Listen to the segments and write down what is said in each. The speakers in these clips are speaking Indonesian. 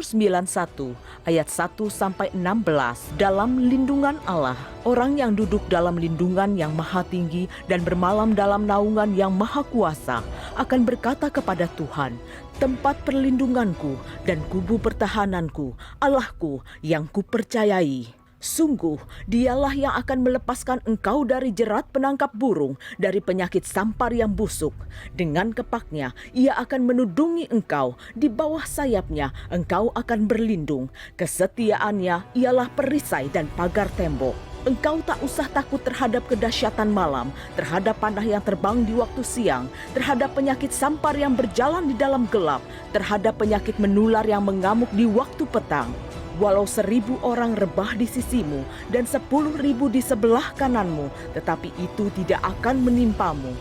Mazmur 91 ayat 1-16. Dalam lindungan Allah, orang yang duduk dalam lindungan yang maha tinggi dan bermalam dalam naungan yang maha kuasa akan berkata kepada Tuhan, tempat perlindunganku dan kubu pertahananku, Allahku yang kupercayai. Sungguh, dialah yang akan melepaskan engkau dari jerat penangkap burung, dari penyakit sampar yang busuk. Dengan kepaknya, ia akan menudungi engkau. Di bawah sayapnya, engkau akan berlindung. Kesetiaannya ialah perisai dan pagar tembok. Engkau tak usah takut terhadap kedahsyatan malam, terhadap panah yang terbang di waktu siang, terhadap penyakit sampar yang berjalan di dalam gelap, terhadap penyakit menular yang mengamuk di waktu petang. Walau 1.000 orang rebah di sisimu dan 10.000 di sebelah kananmu, tetapi itu tidak akan menimpamu.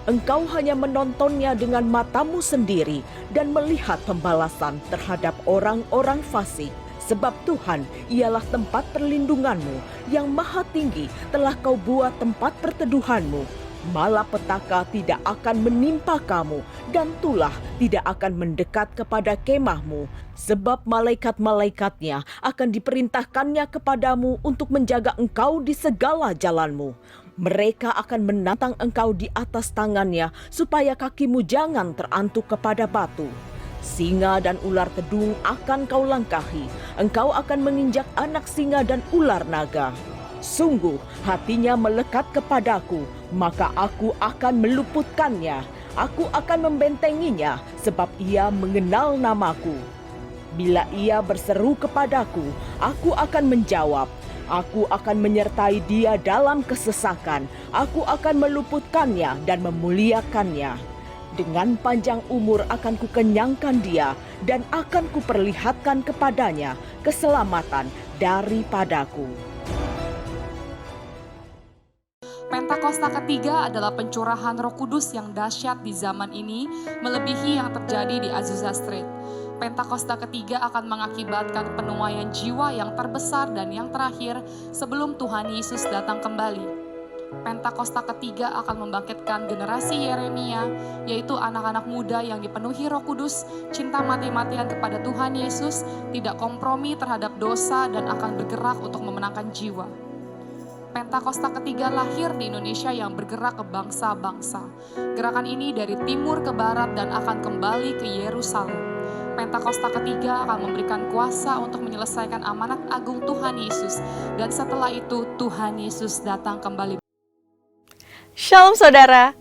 Engkau hanya menontonnya dengan matamu sendiri dan melihat pembalasan terhadap orang-orang fasik. Sebab Tuhan ialah tempat perlindunganmu, yang maha tinggi telah kau buat tempat perteduhanmu. Malapetaka tidak akan menimpa kamu, dan tulah tidak akan mendekat kepada kemahmu. Sebab malaikat-malaikatnya akan diperintahkannya kepadamu untuk menjaga engkau di segala jalanmu. Mereka akan menantang engkau di atas tangannya, supaya kakimu jangan terantuk kepada batu. Singa dan ular tedung akan kau langkahi. Engkau akan menginjak anak singa dan ular naga. Sungguh hatinya melekat kepadaku, maka aku akan meluputkannya. Aku akan membentenginya, sebab ia mengenal namaku. Bila ia berseru kepadaku, aku akan menjawab. Aku akan menyertai dia dalam kesesakan. Aku akan meluputkannya dan memuliakannya. Dengan panjang umur akan kukenyangkan dia, dan akan kuperlihatkan kepadanya keselamatan daripadaku. Pentakosta ketiga adalah pencurahan Roh Kudus yang dahsyat di zaman ini, melebihi yang terjadi di Azusa Street. Pentakosta ketiga akan mengakibatkan penuaian jiwa yang terbesar dan yang terakhir sebelum Tuhan Yesus datang kembali. Pentakosta ketiga akan membangkitkan generasi Yeremia, yaitu anak-anak muda yang dipenuhi Roh Kudus, cinta mati-matian kepada Tuhan Yesus, tidak kompromi terhadap dosa dan akan bergerak untuk memenangkan jiwa. Pentakosta ketiga lahir di Indonesia yang bergerak ke bangsa-bangsa. Gerakan ini dari timur ke barat dan akan kembali ke Yerusalem. Pentakosta ketiga akan memberikan kuasa untuk menyelesaikan amanat agung Tuhan Yesus. Dan setelah itu Tuhan Yesus datang kembali. Shalom saudara,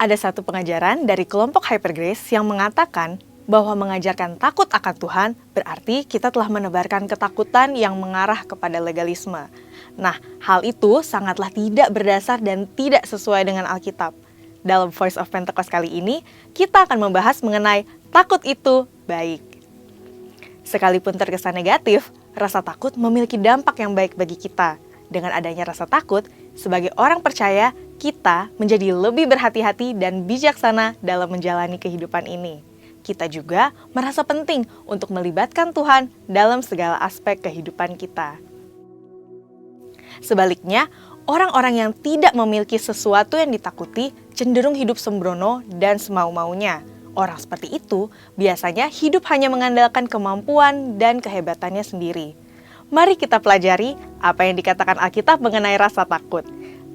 ada satu pengajaran dari kelompok Hyper Grace yang mengatakan bahwa mengajarkan takut akan Tuhan berarti kita telah menebarkan ketakutan yang mengarah kepada legalisme. Nah, hal itu sangatlah tidak berdasar dan tidak sesuai dengan Alkitab. Dalam Voice of Pentecost kali ini, kita akan membahas mengenai takut itu baik. Sekalipun terkesan negatif, rasa takut memiliki dampak yang baik bagi kita. Dengan adanya rasa takut, sebagai orang percaya, kita menjadi lebih berhati-hati dan bijaksana dalam menjalani kehidupan ini. Kita juga merasa penting untuk melibatkan Tuhan dalam segala aspek kehidupan kita. Sebaliknya, orang-orang yang tidak memiliki sesuatu yang ditakuti cenderung hidup sembrono dan semau-maunya. Orang seperti itu biasanya hidup hanya mengandalkan kemampuan dan kehebatannya sendiri. Mari kita pelajari apa yang dikatakan Alkitab mengenai rasa takut.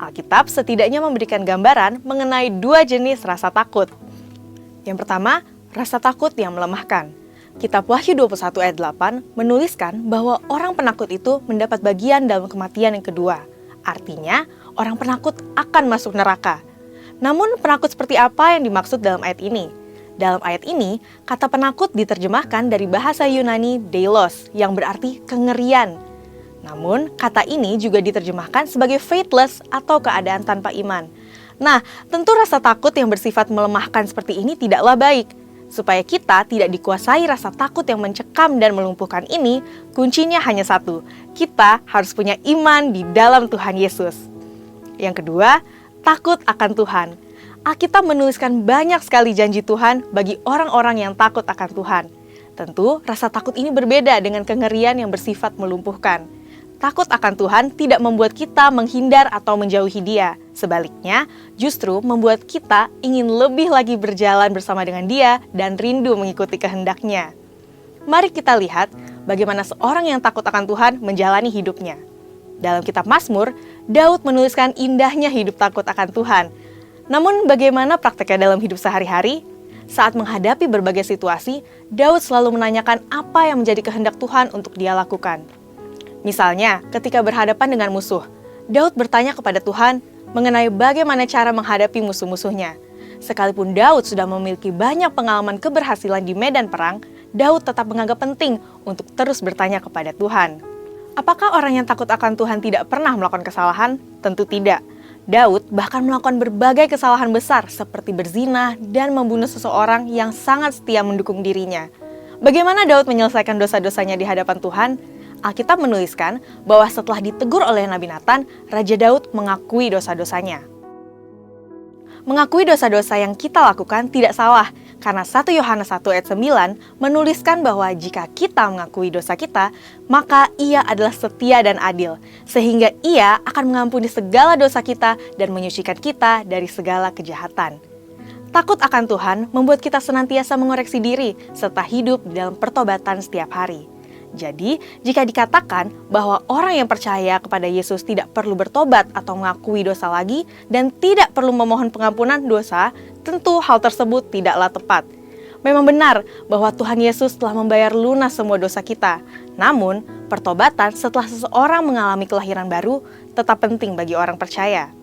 Alkitab setidaknya memberikan gambaran mengenai 2 jenis rasa takut. Yang pertama, rasa takut yang melemahkan. Kitab Wahyu 21 ayat 8 menuliskan bahwa orang penakut itu mendapat bagian dalam kematian yang kedua. Artinya, orang penakut akan masuk neraka. Namun, penakut seperti apa yang dimaksud dalam ayat ini? Dalam ayat ini, kata penakut diterjemahkan dari bahasa Yunani deilos, yang berarti kengerian. Namun, kata ini juga diterjemahkan sebagai faithless atau keadaan tanpa iman. Nah, tentu rasa takut yang bersifat melemahkan seperti ini tidaklah baik. Supaya kita tidak dikuasai rasa takut yang mencekam dan melumpuhkan ini, kuncinya hanya satu. Kita harus punya iman di dalam Tuhan Yesus. Yang kedua, takut akan Tuhan. Alkitab menuliskan banyak sekali janji Tuhan bagi orang-orang yang takut akan Tuhan. Tentu, rasa takut ini berbeda dengan kengerian yang bersifat melumpuhkan. Takut akan Tuhan tidak membuat kita menghindar atau menjauhi Dia. Sebaliknya, justru membuat kita ingin lebih lagi berjalan bersama dengan Dia dan rindu mengikuti kehendak-Nya. Mari kita lihat bagaimana seorang yang takut akan Tuhan menjalani hidupnya. Dalam kitab Mazmur, Daud menuliskan indahnya hidup takut akan Tuhan. Namun bagaimana prakteknya dalam hidup sehari-hari? Saat menghadapi berbagai situasi, Daud selalu menanyakan apa yang menjadi kehendak Tuhan untuk dia lakukan. Misalnya, ketika berhadapan dengan musuh, Daud bertanya kepada Tuhan mengenai bagaimana cara menghadapi musuh-musuhnya. Sekalipun Daud sudah memiliki banyak pengalaman keberhasilan di medan perang, Daud tetap menganggap penting untuk terus bertanya kepada Tuhan. Apakah orang yang takut akan Tuhan tidak pernah melakukan kesalahan? Tentu tidak. Daud bahkan melakukan berbagai kesalahan besar seperti berzina dan membunuh seseorang yang sangat setia mendukung dirinya. Bagaimana Daud menyelesaikan dosa-dosanya di hadapan Tuhan? Alkitab menuliskan bahwa setelah ditegur oleh Nabi Nathan, Raja Daud mengakui dosa-dosanya. Mengakui dosa-dosa yang kita lakukan tidak salah, karena 1 Yohanes 1 ayat 9 menuliskan bahwa jika kita mengakui dosa kita, maka Ia adalah setia dan adil, sehingga Ia akan mengampuni segala dosa kita dan menyucikan kita dari segala kejahatan. Takut akan Tuhan membuat kita senantiasa mengoreksi diri, serta hidup di dalam pertobatan setiap hari. Jadi, jika dikatakan bahwa orang yang percaya kepada Yesus tidak perlu bertobat atau mengakui dosa lagi dan tidak perlu memohon pengampunan dosa, tentu hal tersebut tidaklah tepat. Memang benar bahwa Tuhan Yesus telah membayar lunas semua dosa kita. Namun, pertobatan setelah seseorang mengalami kelahiran baru tetap penting bagi orang percaya.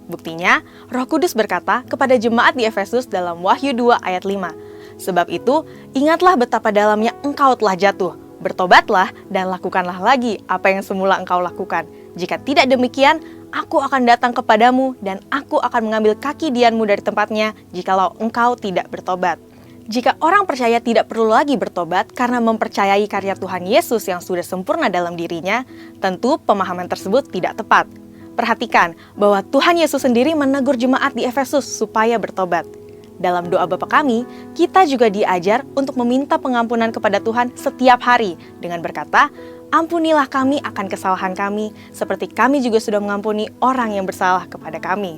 Buktinya, Roh Kudus berkata kepada jemaat di Efesus dalam Wahyu 2 ayat 5, "Sebab itu, ingatlah betapa dalamnya engkau telah jatuh. Bertobatlah dan lakukanlah lagi apa yang semula engkau lakukan. Jika tidak demikian, aku akan datang kepadamu dan aku akan mengambil kaki dianmu dari tempatnya jikalau engkau tidak bertobat." Jika orang percaya tidak perlu lagi bertobat karena mempercayai karya Tuhan Yesus yang sudah sempurna dalam dirinya, tentu pemahaman tersebut tidak tepat. Perhatikan bahwa Tuhan Yesus sendiri menegur jemaat di Efesus supaya bertobat. Dalam doa Bapa kami, kita juga diajar untuk meminta pengampunan kepada Tuhan setiap hari dengan berkata, "Ampunilah kami akan kesalahan kami, seperti kami juga sudah mengampuni orang yang bersalah kepada kami."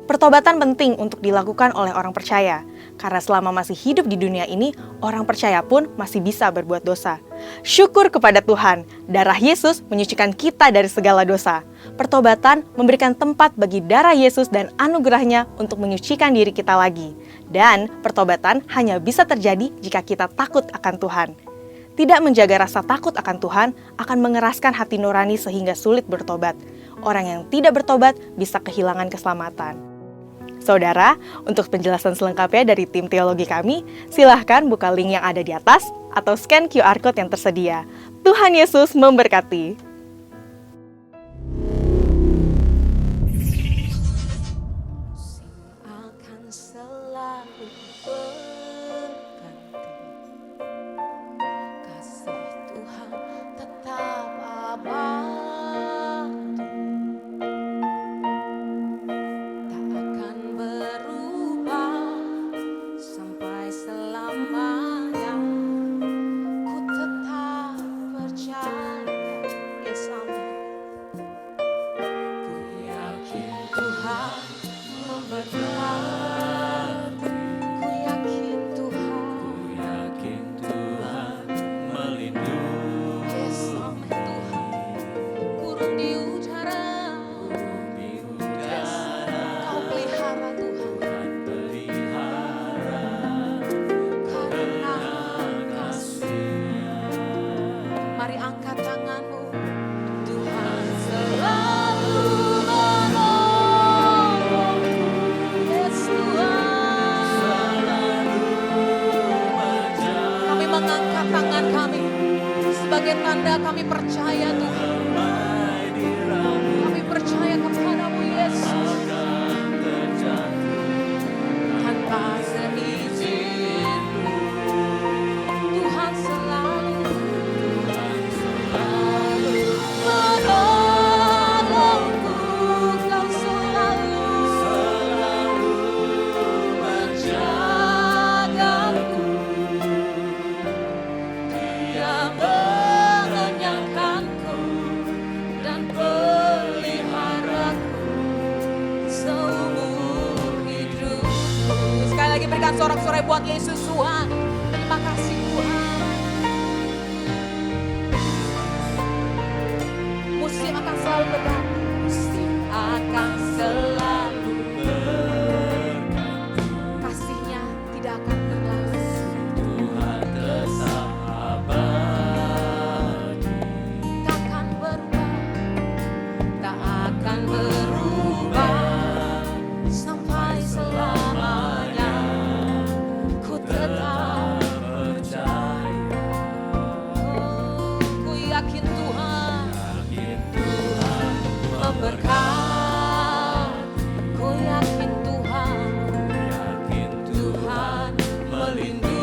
Pertobatan penting untuk dilakukan oleh orang percaya, karena selama masih hidup di dunia ini, orang percaya pun masih bisa berbuat dosa. Syukur kepada Tuhan, darah Yesus menyucikan kita dari segala dosa. Pertobatan memberikan tempat bagi darah Yesus dan anugerahnya untuk menyucikan diri kita lagi. Dan pertobatan hanya bisa terjadi jika kita takut akan Tuhan. Tidak menjaga rasa takut akan Tuhan akan mengeraskan hati nurani sehingga sulit bertobat. Orang yang tidak bertobat bisa kehilangan keselamatan. Saudara, untuk penjelasan selengkapnya dari tim teologi kami, silahkan buka link yang ada di atas atau scan QR Code yang tersedia. Tuhan Yesus memberkati. Sebagai tanda kami percaya Tuhan, kami percaya kepadamu Yesus. Tanpa seizin-Mu Tuhan selalu menolongku, Kau selalu menjagaku. Dia mengenyangkanku dan peliharaku seumur hidupku. Sekali lagi berikan sorak-sorai buat Yesus Tuhan. Terima kasih Tuhan. berganti, akan selalu kasihnya tidak akan berlalu. Tuhan tetap abadi. Takkan berubah, tak akan berubah sampai selamanya. Ku tetap Percaya, ku yakin Tuhan yakin Tuhan memberkati. Ku yakin Tuhan, yakin Tuhan melindungi.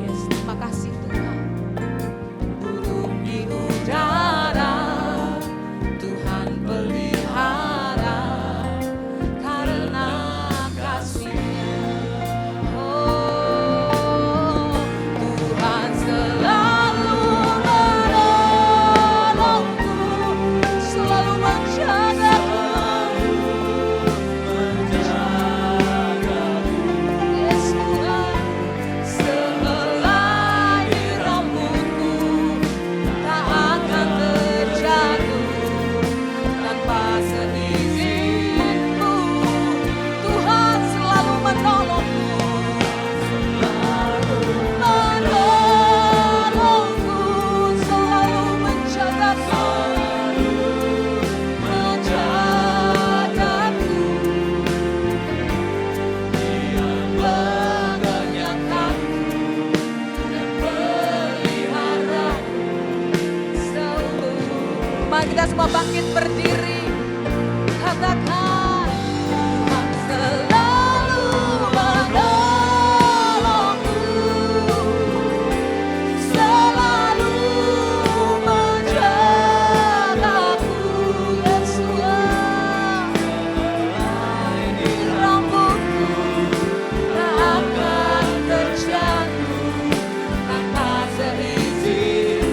Yes, terima kasih Tuhan. Burung di udara Tuhan pelihara karena kasih-Nya. Oh, Tuhan selalu menolongku, selalu menjagaku. Yes, Tuhan, sehelai di rambutku tak akan terjatuh tanpa seizinku. Tuhan selalu menolongku, menolongku, selalu menjagaku, menjagaku. Mengenyangkanku dan peliharaku seumur. Mari kita semua bangkit berdiri, katakan Tuhan selalu menolongku, selalu menjagaku. Yes, Tuhan, di rambutku tak akan terjatuh tanpa seizinku.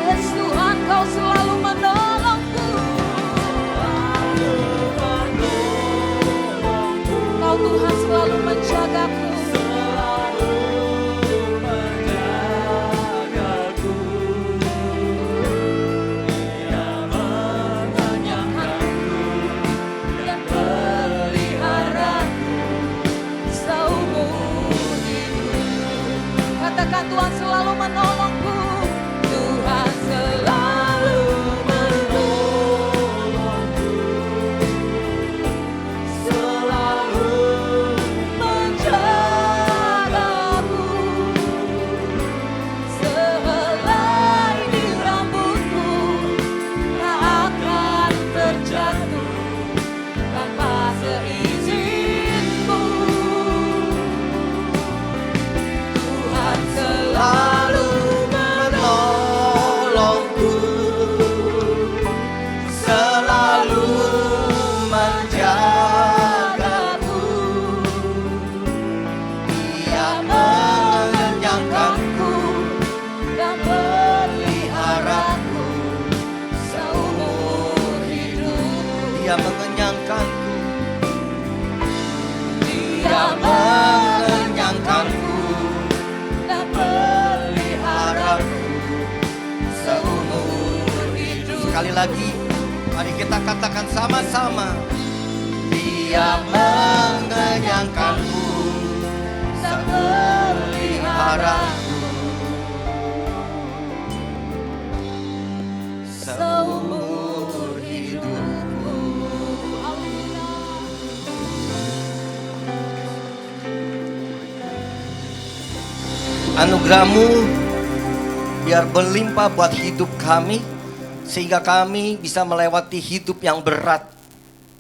Yes, Tuhan, Kau selalu menolongku. Kau Tuhan selalu menjagaku. Dan peliharaku seumur hidup. Katakan Tuhan selalu menolongku. Tuhan selalu menolongku, selalu menjagaku. Sehelai di rambutku tak akan terjatuh tanpa seizinku. Tuhan selalu menolongku, selalu menjagaku. Dia mengenyangkanku dan peliharaku seumur hidup. Dia mengenyangkanku, Dia mengenyangkanku, dan peliharaku haraku. seumur hidup. Sekali lagi, mari kita katakan sama-sama. Dia mengenyangkanku, Dan peliharaku seumur hidupku. Haleluya. Anugerah-Mu biar berlimpah buat hidup kami, sehingga kami bisa melewati hidup yang berat,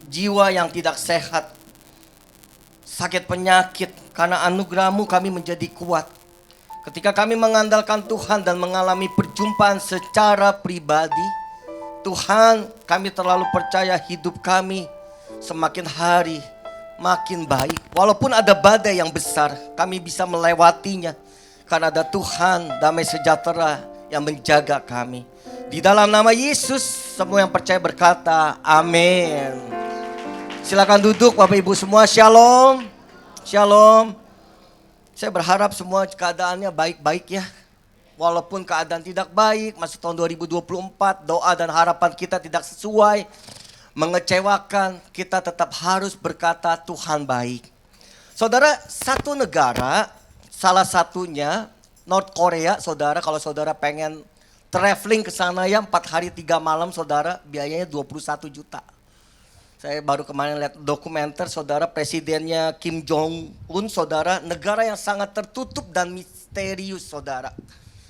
jiwa yang tidak sehat, sakit penyakit. Karena anugerah-Mu kami menjadi kuat. Ketika kami mengandalkan Tuhan dan mengalami perjumpaan secara pribadi, Tuhan, kami terlalu percaya hidup kami semakin hari makin baik. Walaupun ada badai yang besar, kami bisa melewatinya. Karena ada Tuhan damai sejahtera yang menjaga kami. Di dalam nama Yesus, semua yang percaya berkata, amin. Silakan duduk Bapak Ibu semua, shalom. Shalom. Saya berharap semua keadaannya baik-baik ya. walaupun keadaan tidak baik, masuk tahun 2024, doa dan harapan kita tidak sesuai, mengecewakan, kita tetap harus berkata Tuhan baik. Saudara, satu negara, salah satunya North Korea, saudara, kalau saudara pengen traveling ke sana ya 4 hari 3 malam, saudara, biayanya 21 juta. Saya baru kemarin lihat dokumenter, saudara, presidennya Kim Jong Un, saudara, negara yang sangat tertutup dan misterius, saudara.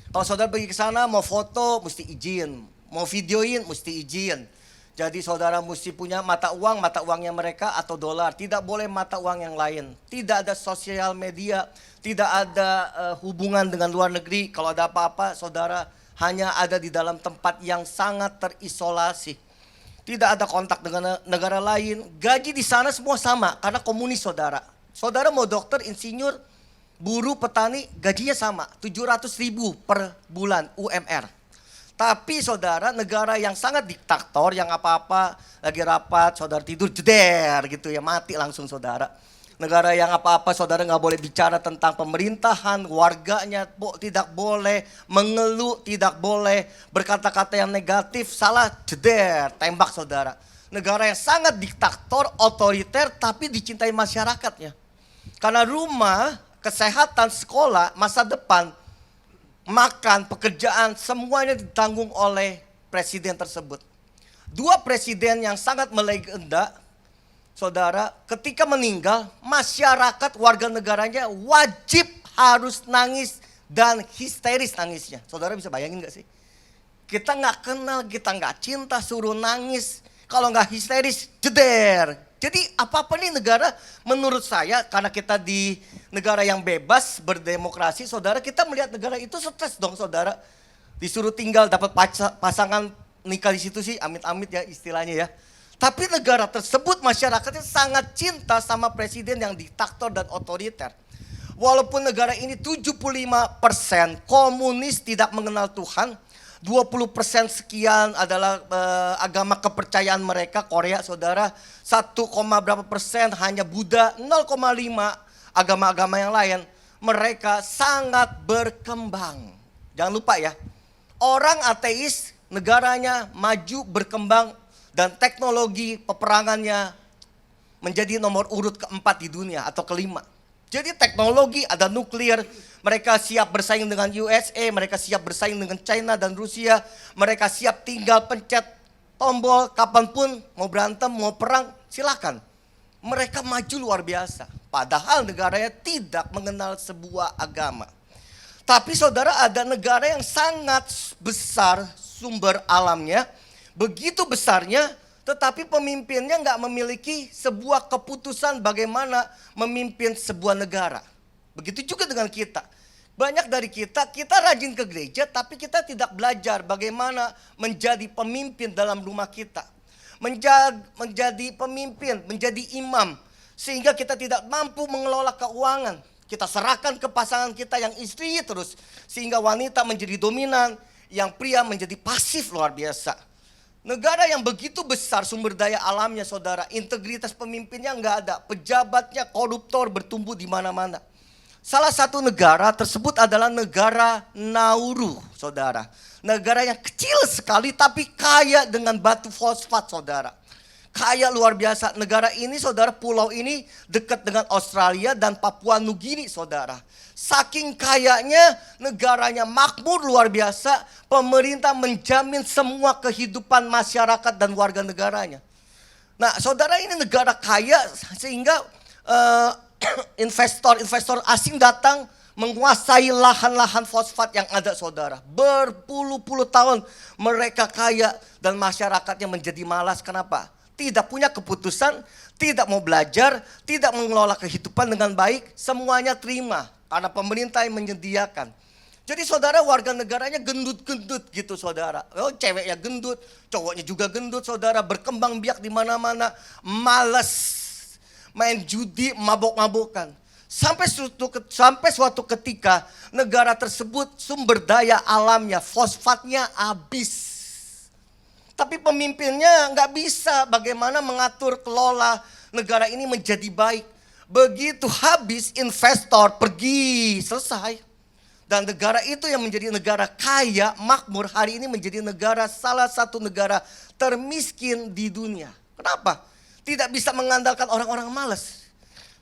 Kalau saudara pergi ke sana mau foto mesti izin, mau videoin mesti izin. Jadi saudara mesti punya mata uangnya mereka atau dolar. Tidak boleh mata uang yang lain. Tidak ada sosial media, tidak ada hubungan dengan luar negeri. Kalau ada apa-apa saudara hanya ada di dalam tempat yang sangat terisolasi. Tidak ada kontak dengan negara lain. Gaji di sana semua sama karena komunis saudara. Saudara mau dokter, insinyur, buruh, petani, gajinya sama, 700.000 per bulan UMR. Tapi saudara, negara yang sangat diktator, yang apa-apa lagi rapat, saudara tidur jeder gitu ya, mati langsung saudara. Negara yang apa-apa saudara nggak boleh bicara tentang pemerintahan, warganya tidak boleh mengeluh, tidak boleh berkata-kata yang negatif, salah jeder, tembak saudara. Negara yang sangat diktator, otoriter, tapi dicintai masyarakatnya. Karena rumah, kesehatan, sekolah, masa depan, makan, pekerjaan, semuanya ditanggung oleh presiden tersebut. 2 presiden yang sangat melegenda, saudara, ketika meninggal, masyarakat warga negaranya wajib harus nangis dan histeris nangisnya. Saudara bisa bayangin gak sih? Kita gak kenal, kita gak cinta, suruh nangis. Kalau gak histeris, jeder. Jadi apa-apa nih negara menurut saya, karena kita di negara yang bebas, berdemokrasi, saudara, kita melihat negara itu stres dong saudara. Disuruh tinggal dapat pasangan nikah di situ sih, amit-amit ya istilahnya ya. Tapi negara tersebut masyarakatnya sangat cinta sama presiden yang diktator dan otoriter. Walaupun negara ini 75% komunis tidak mengenal Tuhan, 20% sekian adalah agama kepercayaan mereka, Korea saudara, 1, berapa persen hanya Buddha, 0,5 agama-agama yang lain. Mereka sangat berkembang. Jangan lupa ya, orang ateis negaranya maju berkembang dan teknologi peperangannya menjadi nomor urut keempat di dunia atau kelima. Jadi teknologi ada nuklir, mereka siap bersaing dengan USA, mereka siap bersaing dengan China dan Rusia. Mereka siap tinggal pencet tombol kapanpun, mau berantem, mau perang, silakan. Mereka maju luar biasa. Padahal negaranya tidak mengenal sebuah agama. Tapi saudara, ada negara yang sangat besar sumber alamnya, begitu besarnya, tetapi pemimpinnya nggak memiliki sebuah keputusan bagaimana memimpin sebuah negara. Begitu juga dengan kita. Banyak dari kita rajin ke gereja tapi kita tidak belajar bagaimana menjadi pemimpin dalam rumah kita. Menjadi pemimpin, menjadi imam. Sehingga kita tidak mampu mengelola keuangan. Kita serahkan ke pasangan kita yang istri terus. Sehingga wanita menjadi dominan, yang pria menjadi pasif luar biasa. Negara yang begitu besar sumber daya alamnya saudara, integritas pemimpinnya nggak ada, pejabatnya koruptor bertumbuh di mana-mana. Salah satu negara tersebut adalah negara Nauru saudara. Negara yang kecil sekali tapi kaya dengan batu fosfat saudara. Kaya luar biasa. Negara ini saudara, pulau ini dekat dengan Australia dan Papua Nugini saudara. Saking kayanya, negaranya makmur luar biasa, pemerintah menjamin semua kehidupan masyarakat dan warga negaranya. Nah saudara, ini negara kaya sehingga investor asing datang menguasai lahan-lahan fosfat yang ada saudara. Berpuluh-puluh tahun mereka kaya dan masyarakatnya menjadi malas. Kenapa? Tidak punya keputusan, tidak mau belajar, tidak mengelola kehidupan dengan baik, semuanya terima. Karena pemerintah yang menyediakan. Jadi saudara, warga negaranya gendut-gendut gitu saudara. Oh, ceweknya gendut, cowoknya juga gendut saudara. Berkembang biak di mana-mana. Males main judi, mabok-mabokan. Sampai suatu ketika negara tersebut sumber daya alamnya, fosfatnya habis. Tapi pemimpinnya nggak bisa bagaimana mengatur kelola negara ini menjadi baik. Begitu habis, investor pergi, selesai. Dan negara itu yang menjadi negara kaya, makmur, hari ini menjadi salah satu negara termiskin di dunia. Kenapa? Tidak bisa mengandalkan orang-orang malas.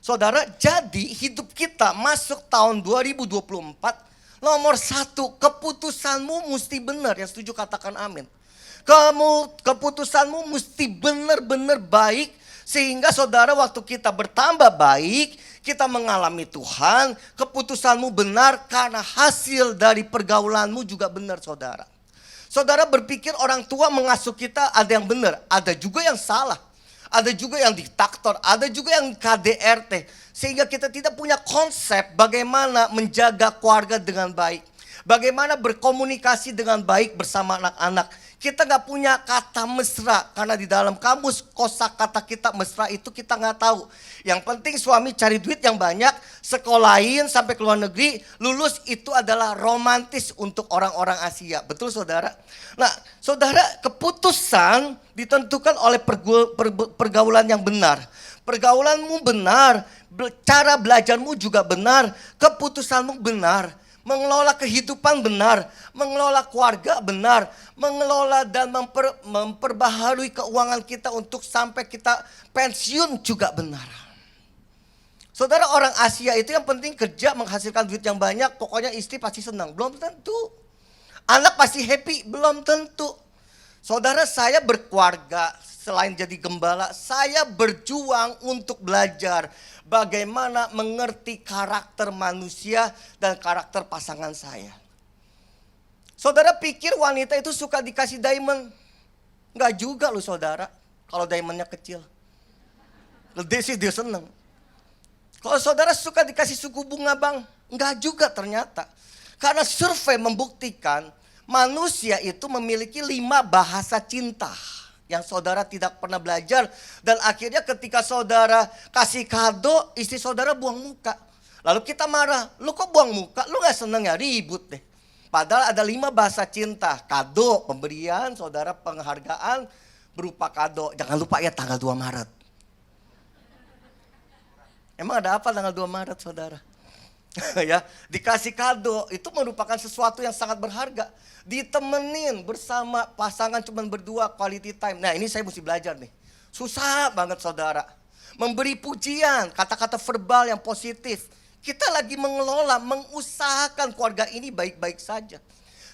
Saudara, jadi hidup kita masuk tahun 2024, nomor satu, keputusanmu mesti benar. Yang setuju katakan amin. Keputusanmu mesti benar-benar baik, sehingga saudara waktu kita bertambah baik, kita mengalami Tuhan, keputusanmu benar karena hasil dari pergaulanmu juga benar, saudara. Saudara berpikir orang tua mengasuh kita ada yang benar, ada juga yang salah. Ada juga yang diktator, ada juga yang KDRT. Sehingga kita tidak punya konsep bagaimana menjaga keluarga dengan baik. Bagaimana berkomunikasi dengan baik bersama anak-anak. Kita gak punya kata mesra, karena di dalam kamus kosakata kita mesra itu kita gak tahu. Yang penting suami cari duit yang banyak, sekolahin sampai ke luar negeri, lulus itu adalah romantis untuk orang-orang Asia. Betul saudara? Nah saudara, keputusan ditentukan oleh pergaulan yang benar. Pergaulanmu benar, cara belajarmu juga benar, keputusanmu benar. Mengelola kehidupan benar, mengelola keluarga benar, mengelola dan memperbaharui keuangan kita untuk sampai kita pensiun juga benar. Saudara, orang Asia itu yang penting kerja menghasilkan duit yang banyak, pokoknya istri pasti senang. Belum tentu. Anak pasti happy, belum tentu. Saudara, saya berkeluarga, selain jadi gembala, saya berjuang untuk belajar bagaimana mengerti karakter manusia dan karakter pasangan saya. Saudara pikir wanita itu suka dikasih diamond? Enggak juga loh saudara, kalau diamondnya kecil. Gede sih dia seneng. Kalau saudara suka dikasih suku bunga bang? Enggak juga ternyata. Karena survei membuktikan manusia itu memiliki 5 bahasa cinta yang saudara tidak pernah belajar. Dan akhirnya ketika saudara kasih kado, istri saudara buang muka. Lalu kita marah, lu kok buang muka? Lu gak seneng ya? Ribut deh. Padahal ada 5 bahasa cinta. Kado, pemberian, saudara, penghargaan berupa kado. Jangan lupa ya tanggal 2 Maret. Emang ada apa tanggal 2 Maret saudara? Ya, dikasih kado itu merupakan sesuatu yang sangat berharga. Ditemenin bersama pasangan cuman berdua, quality time. Nah ini saya mesti belajar nih. Susah banget saudara. Memberi pujian, kata-kata verbal yang positif. Kita lagi mengelola, mengusahakan keluarga ini baik-baik saja.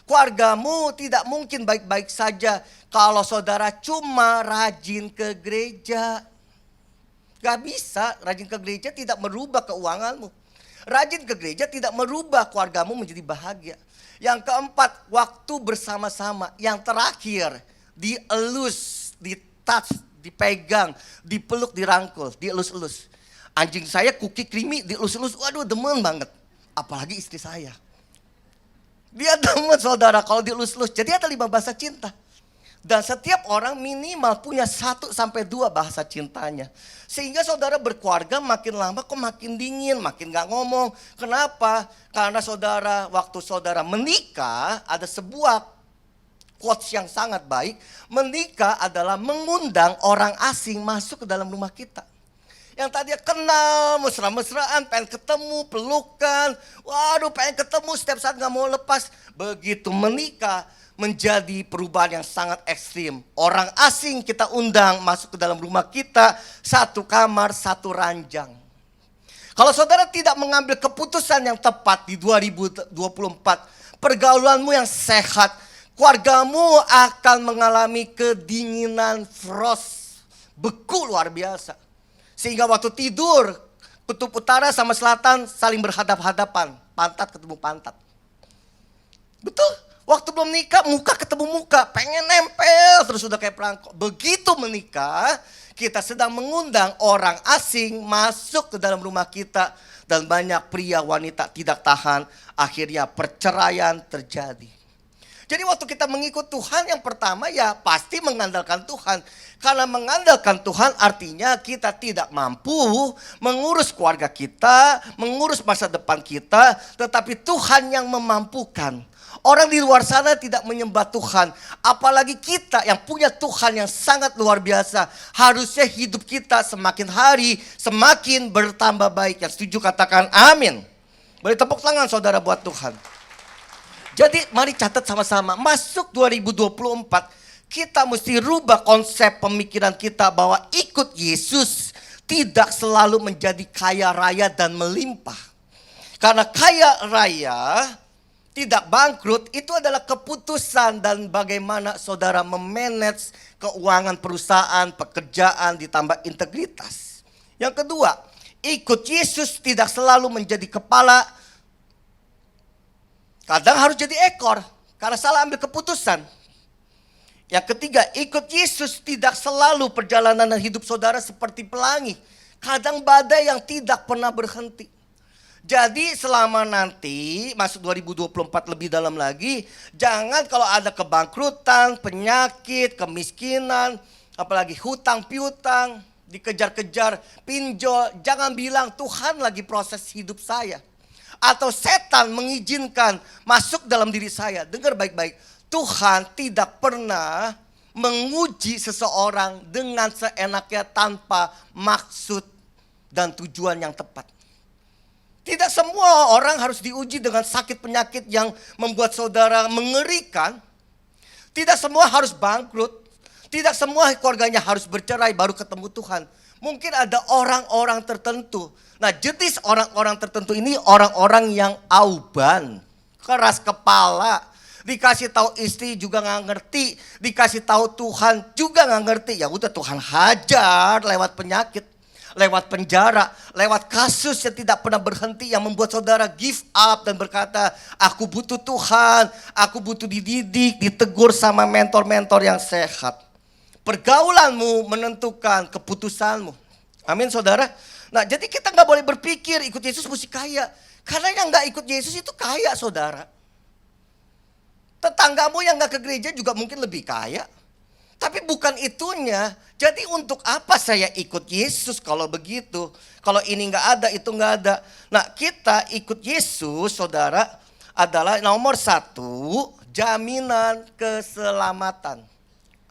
Keluargamu tidak mungkin baik-baik saja kalau saudara cuma rajin ke gereja. Gak bisa, rajin ke gereja tidak merubah keuanganmu. Rajin ke gereja tidak merubah keluargamu menjadi bahagia. Yang keempat, waktu bersama-sama. Yang terakhir, dielus, ditouch, dipegang, dipeluk, dirangkul, dielus-elus. Anjing saya Cookie Creamy dielus-elus, waduh demen banget. Apalagi istri saya. Dia demen saudara kalau dielus-elus. Jadi ada 5 bahasa cinta. Dan setiap orang minimal punya 1 sampai 2 bahasa cintanya. Sehingga saudara berkeluarga makin lama kok makin dingin, makin gak ngomong. Kenapa? Karena saudara, waktu saudara menikah, ada sebuah quotes yang sangat baik. Menikah adalah mengundang orang asing masuk ke dalam rumah kita. Yang tadinya kenal, mesra-mesraan, pengen ketemu, pelukan. Waduh pengen ketemu, setiap saat gak mau lepas. Begitu menikah, menjadi perubahan yang sangat ekstrim. Orang asing kita undang masuk ke dalam rumah kita, 1 kamar, 1 ranjang. Kalau saudara tidak mengambil keputusan yang tepat di 2024, pergaulanmu yang sehat, keluargamu akan mengalami kedinginan frost, beku luar biasa. Sehingga waktu tidur, kutub utara sama selatan saling berhadap-hadapan, pantat ketemu pantat. Betul? Waktu belum nikah, muka ketemu muka, pengen nempel terus udah kayak perangkok. Begitu menikah, kita sedang mengundang orang asing masuk ke dalam rumah kita. Dan banyak pria wanita tidak tahan, akhirnya perceraian terjadi. Jadi waktu kita mengikut Tuhan, yang pertama ya pasti mengandalkan Tuhan. Karena mengandalkan Tuhan artinya kita tidak mampu mengurus keluarga kita, mengurus masa depan kita. Tetapi Tuhan yang memampukan. Orang di luar sana tidak menyembah Tuhan. Apalagi kita yang punya Tuhan yang sangat luar biasa. Harusnya hidup kita semakin hari semakin bertambah baik. Yang setuju katakan amin. Boleh tepuk tangan saudara buat Tuhan. Jadi mari catat sama-sama, masuk 2024 kita mesti rubah konsep pemikiran kita bahwa ikut Yesus tidak selalu menjadi kaya raya dan melimpah. Karena kaya raya tidak bangkrut itu adalah keputusan dan bagaimana saudara memanage keuangan perusahaan, pekerjaan ditambah integritas. Yang kedua, ikut Yesus tidak selalu menjadi kepala, kadang harus jadi ekor karena salah ambil keputusan. Yang ketiga, ikut Yesus tidak selalu perjalanan hidup saudara seperti pelangi. Kadang badai yang tidak pernah berhenti. Jadi selama nanti masuk 2024 lebih dalam lagi, jangan kalau ada kebangkrutan, penyakit, kemiskinan, apalagi hutang piutang, dikejar-kejar, pinjol, jangan bilang Tuhan lagi proses hidup saya. Atau setan mengizinkan masuk dalam diri saya. Dengar baik-baik. Tuhan tidak pernah menguji seseorang dengan seenaknya tanpa maksud dan tujuan yang tepat. Tidak semua orang harus diuji dengan sakit penyakit yang membuat saudara mengerikan. Tidak semua harus bangkrut. Tidak semua keluarganya harus bercerai baru ketemu Tuhan. Mungkin ada orang-orang tertentu. Nah, jenis orang-orang tertentu ini orang-orang yang auban, keras kepala. Dikasih tahu istri juga nggak ngerti, dikasih tahu Tuhan juga nggak ngerti. Ya udah Tuhan hajar lewat penyakit, lewat penjara, lewat kasus yang tidak pernah berhenti yang membuat saudara give up dan berkata, aku butuh Tuhan, aku butuh dididik, ditegur sama mentor-mentor yang sehat. Pergaulanmu menentukan keputusanmu. Amin saudara. Nah jadi kita nggak boleh berpikir ikut Yesus mesti kaya. Karena yang nggak ikut Yesus itu kaya saudara. Tetanggamu yang gak ke gereja juga mungkin lebih kaya. Tapi bukan itunya. Jadi untuk apa saya ikut Yesus kalau begitu? Kalau ini gak ada, itu gak ada. Nah kita ikut Yesus saudara adalah nomor satu, jaminan keselamatan.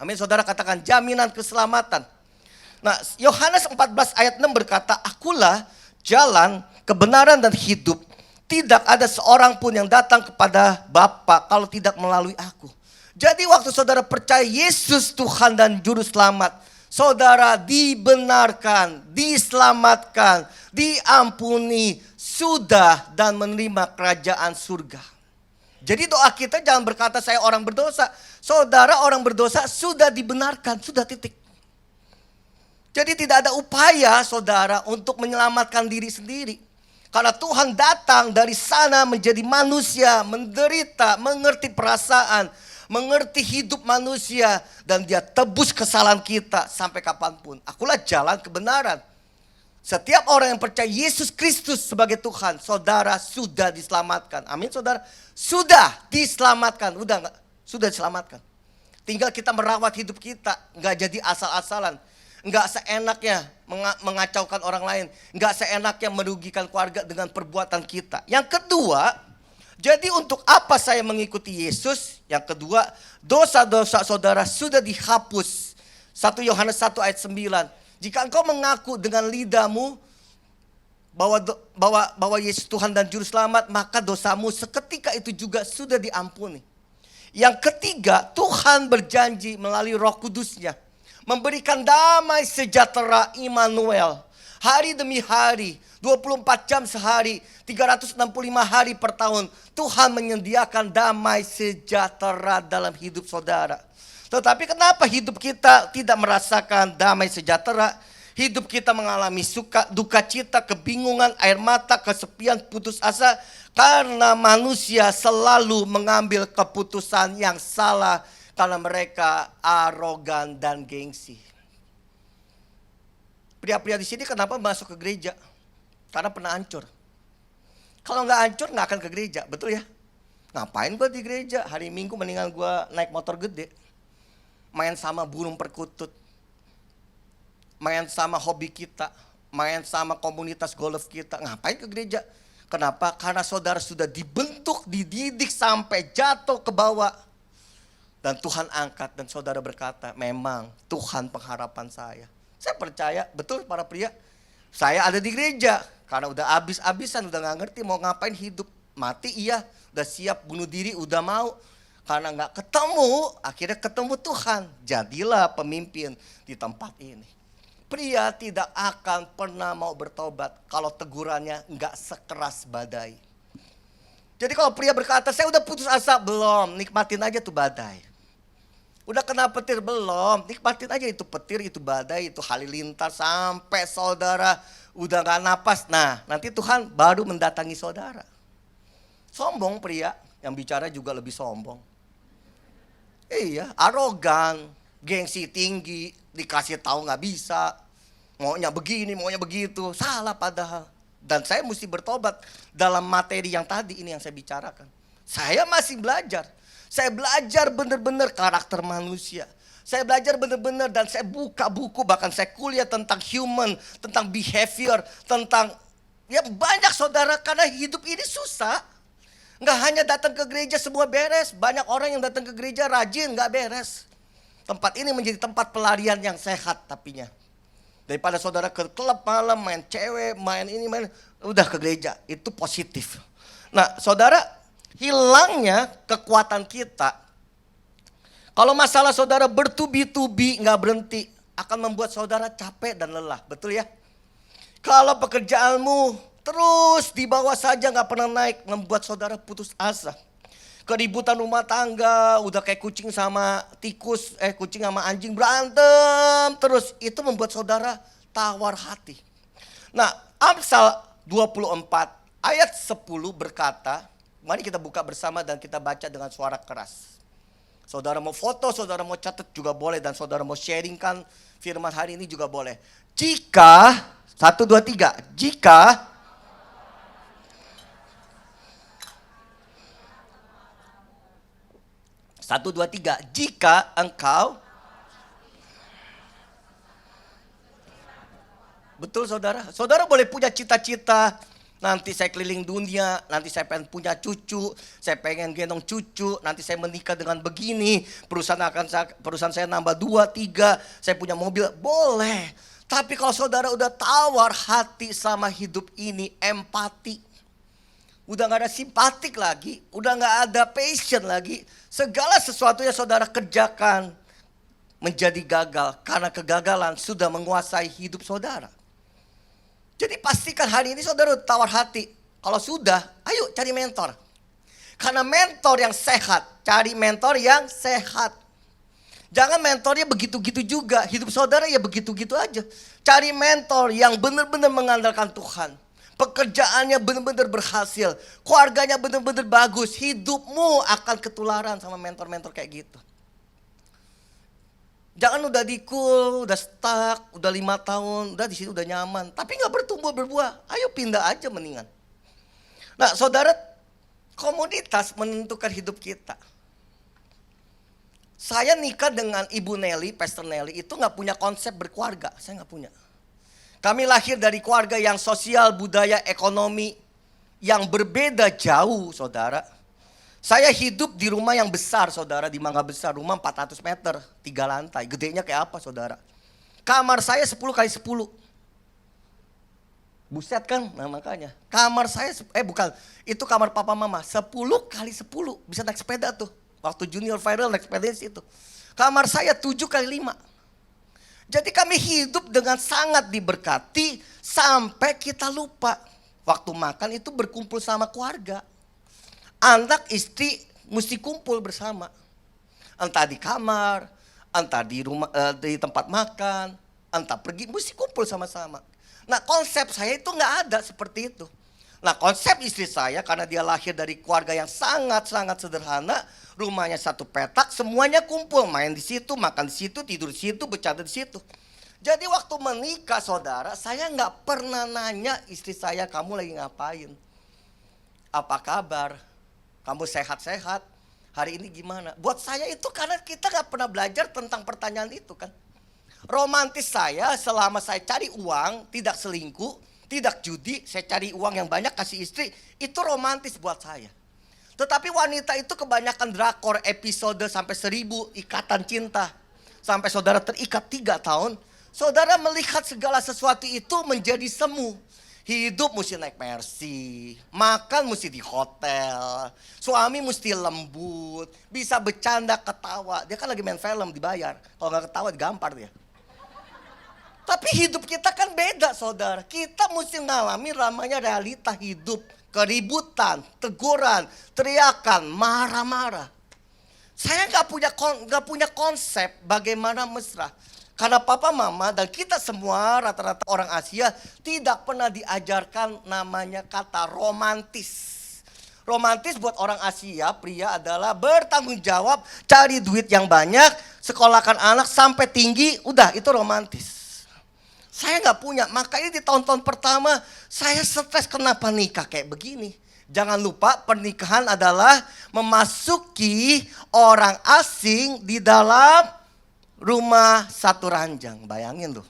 Amin saudara, katakan jaminan keselamatan. Nah Yohanes 14 ayat 6 berkata, akulah jalan, kebenaran dan hidup. Tidak ada seorang pun yang datang kepada Bapa kalau tidak melalui aku. Jadi waktu saudara percaya Yesus Tuhan dan Juru Selamat, saudara dibenarkan, diselamatkan, diampuni, sudah dan menerima kerajaan surga. Jadi doa kita jangan berkata saya orang berdosa. Saudara orang berdosa sudah dibenarkan, sudah titik. Jadi tidak ada upaya saudara untuk menyelamatkan diri sendiri. Karena Tuhan datang dari sana menjadi manusia, menderita, mengerti perasaan, mengerti hidup manusia. Dan dia tebus kesalahan kita sampai kapanpun. Akulah jalan kebenaran. Setiap orang yang percaya Yesus Kristus sebagai Tuhan, saudara sudah diselamatkan. Amin saudara. Sudah diselamatkan. Udah enggak? Sudah diselamatkan. Tinggal kita merawat hidup kita. Enggak jadi asal-asalan. Enggak seenaknya mengacaukan orang lain. Enggak seenaknya merugikan keluarga dengan perbuatan kita. Yang kedua, jadi untuk apa saya mengikuti Yesus? Yang kedua, dosa-dosa saudara sudah dihapus. 1 Yohanes 1 ayat 9. Jika engkau mengaku dengan lidahmu bahwa Yesus Tuhan dan Juru Selamat, maka dosamu seketika itu juga sudah diampuni. Yang ketiga, Tuhan berjanji melalui Roh Kudus-Nya memberikan damai sejahtera Immanuel. Hari demi hari, 24 jam sehari, 365 hari per tahun. Tuhan menyediakan damai sejahtera dalam hidup saudara. Tetapi kenapa hidup kita tidak merasakan damai sejahtera? Hidup kita mengalami suka, duka cita, kebingungan, air mata, kesepian, putus asa. Karena manusia selalu mengambil keputusan yang salah. Karena mereka arogan dan gengsi. Pria-pria di sini kenapa masuk ke gereja? Karena pernah hancur. Kalau nggak hancur nggak akan ke gereja, betul ya? Ngapain gue di gereja? Hari Minggu mendingan gue naik motor gede, main sama burung perkutut, main sama hobi kita, main sama komunitas golf kita. Ngapain ke gereja? Kenapa? Karena saudara sudah dibentuk, dididik sampai jatuh ke bawah. Dan Tuhan angkat dan saudara berkata, memang Tuhan pengharapan saya. Saya percaya, betul para pria. Saya ada di gereja karena udah habis-habisan, udah gak ngerti mau ngapain hidup. Mati iya, udah siap bunuh diri, udah mau. Karena nggak ketemu, akhirnya ketemu Tuhan. Jadilah pemimpin di tempat ini. Pria tidak akan pernah mau bertobat kalau tegurannya nggak sekeras badai. Jadi kalau pria berkata, saya udah putus asa, belum, nikmatin aja tuh badai. Udah kena petir, belum, nikmatin aja itu petir, itu badai, itu halilintar sampai saudara udah gak napas. Nah, nanti Tuhan baru mendatangi saudara. Sombong pria, yang bicara juga lebih sombong. Iya, arogan, gengsi tinggi, dikasih tahu nggak bisa, maunya begini, maunya begitu, salah padahal. Dan saya mesti bertobat dalam materi yang tadi ini yang saya bicarakan. Saya masih belajar. Saya belajar benar-benar karakter manusia. Saya belajar benar-benar dan saya buka buku, bahkan saya kuliah tentang human, tentang behavior, tentang ya banyak saudara, karena hidup ini susah. Nggak hanya datang ke gereja semua beres, banyak orang yang datang ke gereja rajin nggak beres. Tempat ini menjadi tempat pelarian yang sehat tapinya. Daripada saudara ke klub malam, main cewek, main ini, main, udah ke gereja, itu positif. Nah saudara, hilangnya kekuatan kita, kalau masalah saudara bertubi-tubi nggak berhenti, akan membuat saudara capek dan lelah, betul ya? Kalau pekerjaanmu terus di bawah saja nggak pernah naik, membuat saudara putus asa. Keributan rumah tangga, udah kayak kucing sama tikus, kucing sama anjing berantem terus, itu membuat saudara tawar hati. Nah, Amsal 24 ayat 10 berkata, mari kita buka bersama dan kita baca dengan suara keras. Saudara mau foto, saudara mau catat juga boleh, dan saudara mau sharingkan firman hari ini juga boleh. Jika, 1, 2, 3, jika 1, 2, 3. Jika engkau, betul saudara? Saudara boleh punya cita-cita, nanti saya keliling dunia, nanti saya pengen punya cucu, saya pengen gendong cucu, nanti saya menikah dengan begini, perusahaan saya nambah 2, 3, saya punya mobil, boleh. Tapi kalau saudara udah tawar hati sama hidup ini, empati, udah gak ada simpatik lagi, udah gak ada passion lagi, segala sesuatu yang saudara kerjakan menjadi gagal karena kegagalan sudah menguasai hidup saudara. Jadi pastikan hari ini saudara tawar hati. Kalau sudah, ayo cari mentor. Karena mentor yang sehat, cari mentor yang sehat. Jangan mentornya begitu-gitu juga, hidup saudara ya begitu-gitu aja. Cari mentor yang benar-benar mengandalkan Tuhan. Pekerjaannya benar-benar berhasil, keluarganya benar-benar bagus, hidupmu akan ketularan sama mentor-mentor kayak gitu. Jangan udah cool, udah stuck, udah 5 tahun, udah di situ udah nyaman, tapi nggak bertumbuh berbuah. Ayo pindah aja mendingan. Nah, saudara, komoditas menentukan hidup kita. Saya nikah dengan Ibu Nelly, Pastor Nelly, itu nggak punya konsep berkeluarga, saya nggak punya. Kami lahir dari keluarga yang sosial, budaya, ekonomi yang berbeda jauh, saudara. Saya hidup di rumah yang besar, saudara, di Mangga Besar, rumah 400 meter, 3 lantai. Gedenya kayak apa, saudara? Kamar saya 10 kali 10. Buset kan? Nah makanya. Kamar saya, bukan, itu kamar papa mama, 10 kali 10. Bisa naik sepeda tuh. Waktu junior viral naik sepeda di situ. Kamar saya 7 kali 5. Jadi kami hidup dengan sangat diberkati sampai kita lupa. Waktu makan itu berkumpul sama keluarga. Anak istri mesti kumpul bersama. Entah di kamar, entah di rumah, di tempat makan, entah pergi, mesti kumpul sama-sama. Nah konsep saya itu nggak ada seperti itu. Nah konsep istri saya, karena dia lahir dari keluarga yang sangat-sangat sederhana, rumahnya satu petak, semuanya kumpul, main di situ, makan di situ, tidur di situ, bercanda di situ. Jadi waktu menikah saudara, saya nggak pernah nanya istri saya, kamu lagi ngapain? Apa kabar? Kamu sehat-sehat? Hari ini gimana? Buat saya itu karena kita nggak pernah belajar tentang pertanyaan itu kan. Romantis saya selama saya cari uang, tidak selingkuh, tidak judi, saya cari uang yang banyak kasih istri, itu romantis buat saya. Tetapi wanita itu kebanyakan drakor, episode sampai 1000 ikatan cinta. Sampai saudara terikat 3 tahun, saudara melihat segala sesuatu itu menjadi semu. Hidup mesti naik Mercy, makan mesti di hotel, suami mesti lembut, bisa bercanda ketawa. Dia kan lagi main film dibayar, kalau nggak ketawa digampar dia. Tapi hidup kita kan beda saudara, kita mesti ngalami namanya realita hidup. Keributan, teguran, teriakan, marah-marah. Saya nggak punya konsep bagaimana mesra. Karena papa mama dan kita semua rata-rata orang Asia tidak pernah diajarkan namanya kata romantis. Romantis buat orang Asia pria adalah bertanggung jawab, cari duit yang banyak, sekolahkan anak sampai tinggi, udah itu romantis. Saya nggak punya, makanya di tahun-tahun pertama saya stres kenapa nikah kayak begini. Jangan lupa pernikahan adalah memasuki orang asing di dalam rumah satu ranjang. Bayangin loh.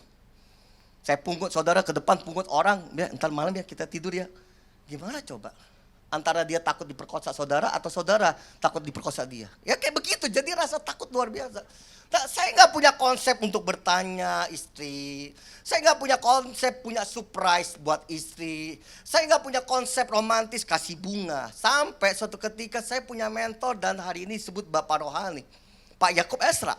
Saya pungut saudara ke depan, pungut orang. Ya, ntar malam ya kita tidur ya. Gimana coba? Antara dia takut diperkosa saudara atau saudara takut diperkosa dia. Ya kayak begitu, jadi rasa takut luar biasa. Nah, saya nggak punya konsep untuk bertanya istri. Saya nggak punya konsep punya surprise buat istri. Saya nggak punya konsep romantis kasih bunga. Sampai suatu ketika saya punya mentor dan hari ini disebut Bapak Rohani. Pak Yakub Esra.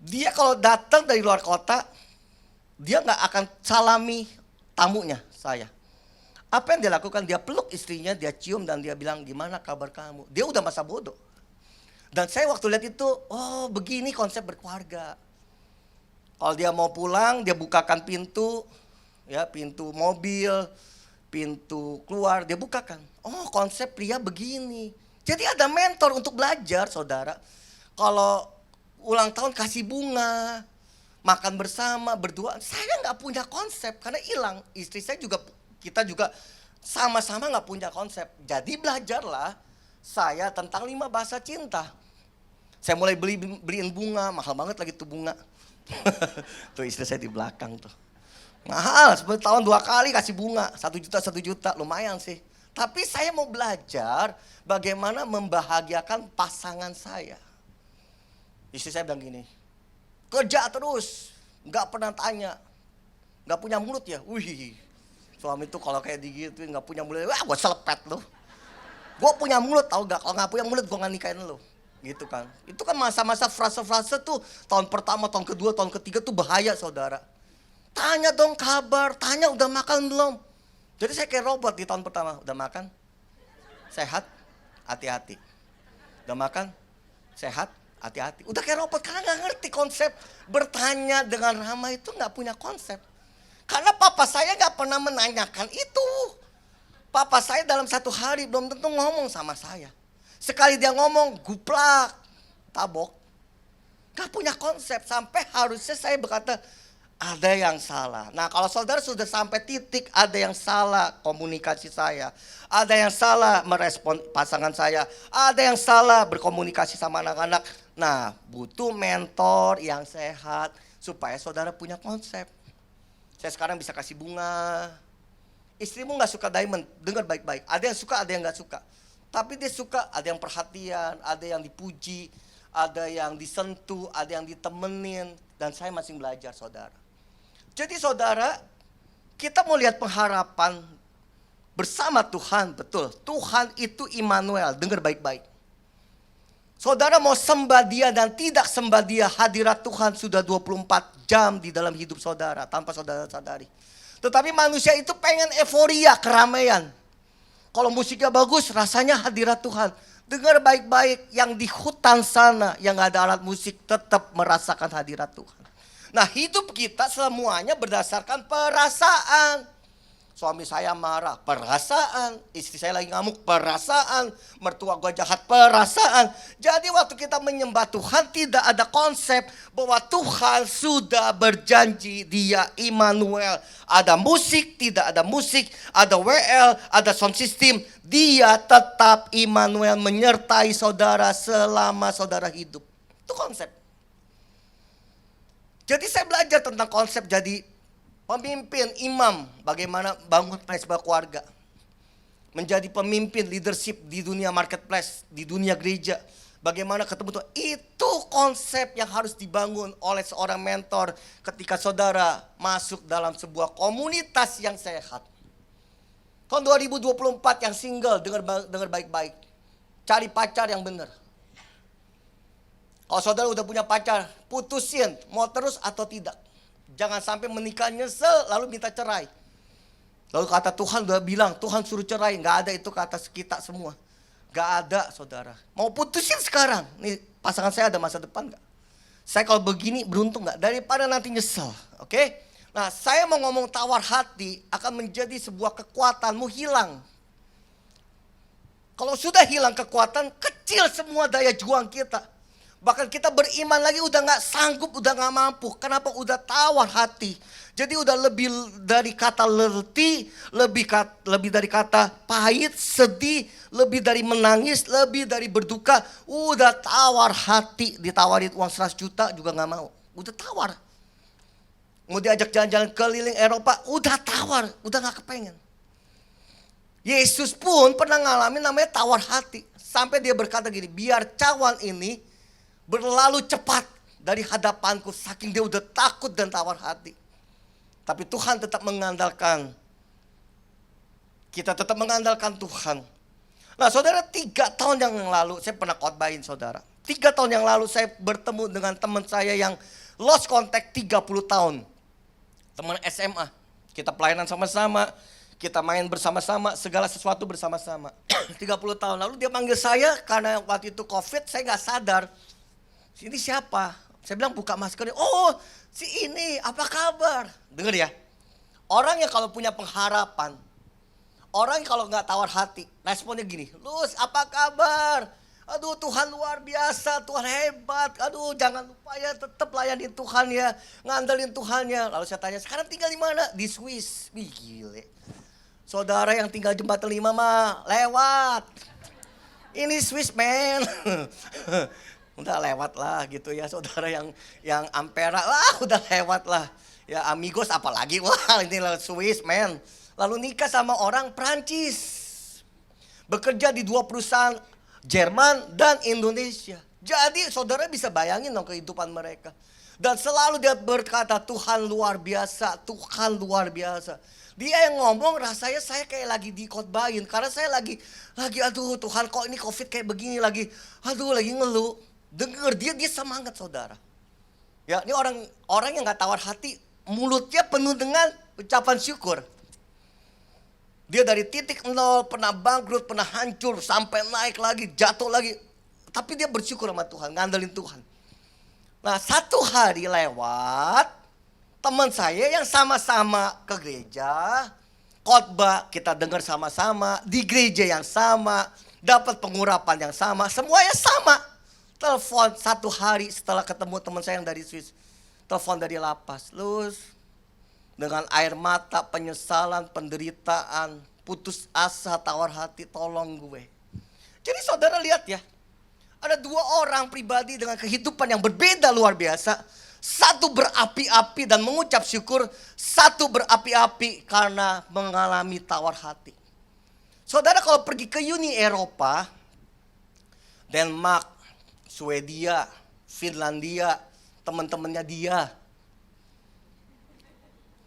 Dia kalau datang dari luar kota, dia nggak akan salami tamunya saya. Apa yang dia lakukan? Dia peluk istrinya, dia cium dan dia bilang gimana kabar kamu. Dia udah masa bodoh. Dan saya waktu lihat itu, oh begini konsep berkeluarga. Kalau dia mau pulang, dia bukakan pintu, ya pintu mobil, pintu keluar, dia bukakan. Oh konsep pria begini. Jadi ada mentor untuk belajar saudara. Kalau ulang tahun kasih bunga, makan bersama, berdua. Saya nggak punya konsep karena hilang. Istri saya juga, kita juga sama-sama nggak punya konsep. Jadi belajarlah saya tentang 5 bahasa cinta. Saya mulai beliin bunga, mahal banget lagi tuh bunga. Tuh istri saya di belakang tuh. Mahal, 10 tahun 2 kali kasih bunga, 1 juta, lumayan sih. Tapi saya mau belajar bagaimana membahagiakan pasangan saya. Istri saya bilang gini, kerja terus, nggak pernah tanya, nggak punya mulut ya. Wih, suami tuh kalau kayak digituin nggak punya mulut, wah gue selepet loh. Gue punya mulut tau gak, kalau nggak punya mulut gue nggak nikahin lo. Gitu kan, itu kan masa-masa frase-frase tuh tahun pertama, tahun kedua, tahun ketiga tuh bahaya saudara. Tanya dong kabar, tanya udah makan belum. Jadi saya kayak robot di tahun pertama, udah makan, sehat, hati-hati. Udah makan, sehat, hati-hati. Udah kayak robot karena nggak ngerti konsep bertanya dengan ramah itu nggak punya konsep. Karena papa saya nggak pernah menanyakan itu. Papa saya dalam 1 hari belum tentu ngomong sama saya. Sekali dia ngomong, guplak, tabok. Gak punya konsep, sampai harusnya saya berkata, ada yang salah. Nah kalau saudara sudah sampai titik, ada yang salah komunikasi saya. Ada yang salah merespon pasangan saya. Ada yang salah berkomunikasi sama anak-anak. Nah butuh mentor yang sehat, supaya saudara punya konsep. Saya sekarang bisa kasih bunga. Istrimu gak suka diamond, dengar baik-baik. Ada yang suka, ada yang gak suka. Tapi dia suka, ada yang perhatian, ada yang dipuji, ada yang disentuh, ada yang ditemenin. Dan saya masih belajar saudara. Jadi saudara, kita mau lihat pengharapan bersama Tuhan, betul. Tuhan itu Immanuel, dengar baik-baik. Saudara mau sembah dia dan tidak sembah dia, hadirat Tuhan sudah 24 jam di dalam hidup saudara, tanpa saudara sadari. Tetapi manusia itu pengen euforia, keramaian. Kalau musiknya bagus, rasanya hadirat Tuhan. Dengar baik-baik, yang di hutan sana, yang gak ada alat musik, tetap merasakan hadirat Tuhan. Nah hidup kita semuanya berdasarkan perasaan. Suami saya marah, perasaan. Istri saya lagi ngamuk, perasaan. Mertua gue jahat, perasaan. Jadi waktu kita menyembah Tuhan, tidak ada konsep bahwa Tuhan sudah berjanji, dia Immanuel. Ada musik, tidak ada musik, ada WL, ada sound system. Dia tetap Immanuel menyertai saudara selama saudara hidup. Itu konsep. Jadi saya belajar tentang konsep jadi pemimpin, imam, bagaimana bangun sebuah keluarga. Menjadi pemimpin leadership di dunia marketplace, di dunia gereja. Bagaimana ketemu Tuhan. Itu konsep yang harus dibangun oleh seorang mentor ketika saudara masuk dalam sebuah komunitas yang sehat. Tahun 2024 yang single, dengar baik-baik. Cari pacar yang benar. Kalau saudara udah punya pacar, putusin mau terus atau tidak. Jangan sampai menikah nyesel lalu minta cerai. Lalu kata Tuhan udah bilang, Tuhan suruh cerai. Gak ada itu kata kita semua. Gak ada saudara. Mau putusin sekarang. Nih pasangan saya ada masa depan gak? Saya kalau begini beruntung gak? Daripada nanti nyesel. Oke? Nah saya mau ngomong tawar hati akan menjadi sebuah kekuatanmu hilang. Kalau sudah hilang kekuatan, kecil semua daya juang kita. Bahkan kita beriman lagi udah gak sanggup, udah gak mampu. Kenapa? Udah tawar hati. Jadi udah lebih dari kata letih, lebih dari kata pahit, sedih, lebih dari menangis, lebih dari berduka. Udah tawar hati, ditawarin uang 100 juta juga gak mau. Udah tawar. Mau diajak jalan-jalan keliling Eropa, udah tawar, udah gak kepengen. Yesus pun pernah ngalamin namanya tawar hati. Sampai dia berkata gini, biar cawan ini berlalu cepat dari hadapanku. Saking dia udah takut dan tawar hati. Tapi Tuhan tetap mengandalkan. Kita tetap mengandalkan Tuhan. Nah saudara, 3 tahun yang lalu saya pernah khotbahin saudara. 3 tahun yang lalu saya bertemu dengan teman saya yang lost contact 30 tahun. Teman SMA. Kita pelayanan sama-sama. Kita main bersama-sama. Segala sesuatu bersama-sama. 30 tahun lalu dia panggil saya. Karena waktu itu COVID saya gak sadar. Ini siapa? Saya bilang buka maskernya. Oh si ini apa kabar? Dengar ya. Orang yang kalau punya pengharapan. Orang yang kalau gak tawar hati. Responnya gini. Lus apa kabar? Aduh Tuhan luar biasa, Tuhan hebat. Aduh jangan lupa ya tetap layani Tuhan ya. Ngandelin Tuhan ya. Lalu saya tanya sekarang tinggal di mana? Di Swiss. Wih gile. Saudara yang tinggal jembatan 5 mah lewat. Ini Swiss man. Udah lewat lah gitu ya saudara yang Ampera. Wah udah lewat lah. Ya amigos apalagi. Wah ini lah Swiss man. Lalu nikah sama orang Prancis. Bekerja di 2 perusahaan Jerman dan Indonesia. Jadi saudara bisa bayangin dong kehidupan mereka. Dan selalu dia berkata Tuhan luar biasa, Tuhan luar biasa. Dia yang ngomong rasanya saya kayak lagi dikhotbahin. Karena saya lagi aduh Tuhan kok ini COVID kayak begini lagi. Aduh lagi ngeluh. Dengar dia semangat saudara. Ya ini orang yang gak tawar hati. Mulutnya penuh dengan ucapan syukur. Dia dari titik 0 pernah bangkrut, pernah hancur, sampai naik lagi, jatuh lagi. Tapi dia bersyukur sama Tuhan, ngandelin Tuhan. Nah 1 hari lewat, teman saya yang sama-sama ke gereja, khotbah kita dengar sama-sama, di gereja yang sama, dapat pengurapan yang sama, semuanya sama. Telepon 1 hari setelah ketemu teman saya yang dari Swiss. Telepon dari lapas, Lus. Dengan air mata, penyesalan, penderitaan, putus asa, tawar hati, tolong gue. Jadi saudara lihat ya, ada 2 orang pribadi dengan kehidupan yang berbeda luar biasa. Satu berapi-api dan mengucap syukur, satu berapi-api karena mengalami tawar hati. Saudara kalau pergi ke Uni Eropa, Denmark, Swedia, Finlandia, teman-temannya dia.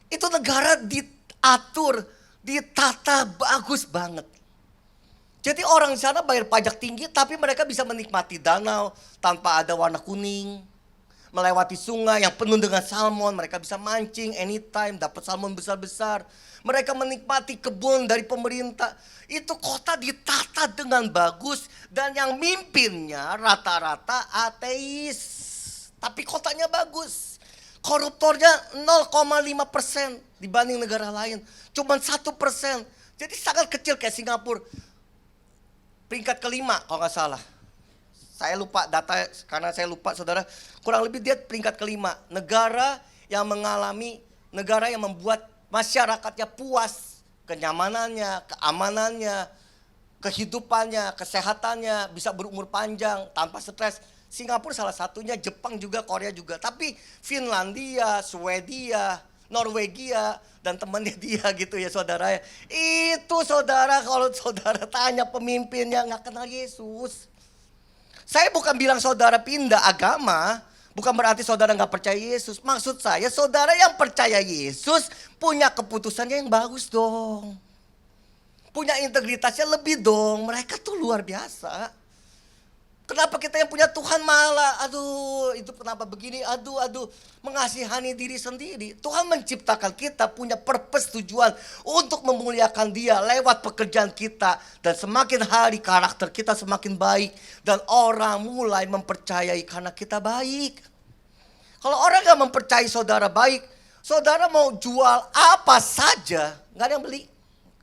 Itu negara diatur, ditata bagus banget. Jadi orang di sana bayar pajak tinggi tapi mereka bisa menikmati danau tanpa ada warna kuning. Melewati sungai yang penuh dengan salmon, mereka bisa mancing anytime, dapat salmon besar-besar. Mereka menikmati kebun dari pemerintah. Itu kota ditata dengan bagus dan yang mimpinnya rata-rata ateis. Tapi kotanya bagus. Koruptornya 0,5% dibanding negara lain. Cuman 1%. Jadi sangat kecil kayak Singapura. Peringkat kelima kalau nggak salah. Saya lupa data karena saya lupa saudara. Kurang lebih dia peringkat kelima. Negara yang membuat masyarakatnya puas. Kenyamanannya, keamanannya, kehidupannya, kesehatannya. Bisa berumur panjang tanpa stres. Singapura salah satunya, Jepang juga, Korea juga. Tapi Finlandia, Swedia, Norwegia, dan temannya dia gitu ya saudara. Itu saudara kalau saudara tanya pemimpinnya gak kenal Yesus. Saya bukan bilang saudara pindah agama, bukan berarti saudara nggak percaya Yesus. Maksud saya saudara yang percaya Yesus punya keputusannya yang bagus dong. Punya integritasnya lebih dong. Mereka tuh luar biasa. Kenapa kita yang punya Tuhan malah, aduh itu kenapa begini, aduh, mengasihani diri sendiri. Tuhan menciptakan kita punya purpose, tujuan untuk memuliakan Dia lewat pekerjaan kita. Dan semakin hari karakter kita semakin baik. Dan orang mulai mempercayai karena kita baik. Kalau orang gak mempercayai saudara baik, saudara mau jual apa saja, gak ada yang beli.